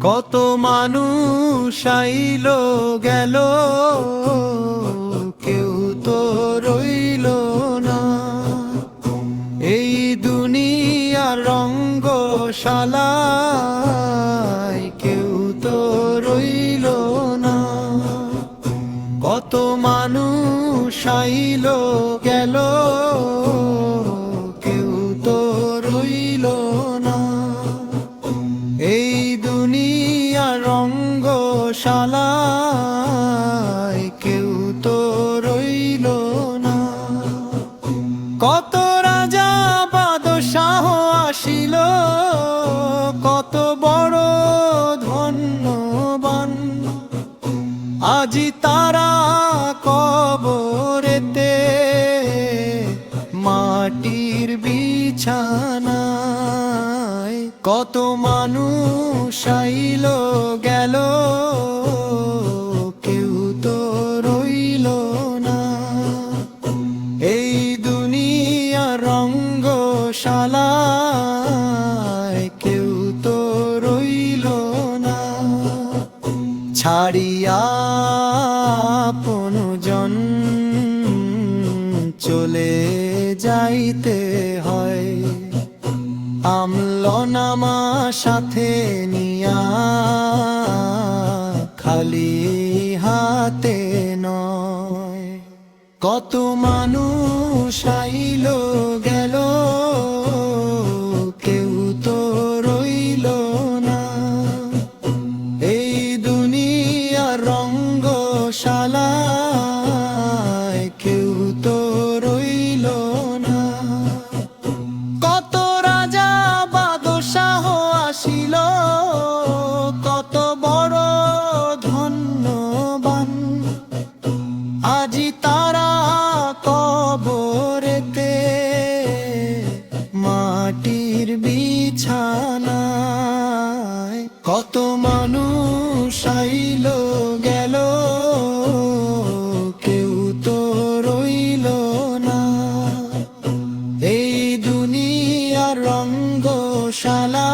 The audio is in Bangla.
কত মানুষ আইল গেল, কেউ তো রইল না। এই দুনিয়ার রঙ্গশালায় কেউ তো রইল না। কত মানুষ আইল গেল, কেউ তো রইল না। এই দুনিয়ার রঙ্গশালায় কেউ তো রইল না। কত রাজা বাদশাহ আসিল, কত বড় ধন্যবান, আজি তারা কবরেতে মাটির বিছানায়। কত মানুষ আইল গেল, কেউ তো রইল না। এই দুনিয়ার রঙ্গশালায় কেউ তো রইল না। ছাড়িয়া আপনজন চলে যাইতে হয়, আমলনামা সাথে নিয়া খালি হাতে নয়। কত মানুষ আইল গেল, কেউ তো রইল না। এই দুনিয়ার রঙ্গশালায় কেউ তো রইল না। কত রাজা বাদশাহ আসিল, কত বড় ধন্যবান, আজি তারা কবরেতে মাটির বিছানায়। কত মানুষ আইল গেল, কেউ তো রইল না। এই দুনিয়ার রঙ্গশালা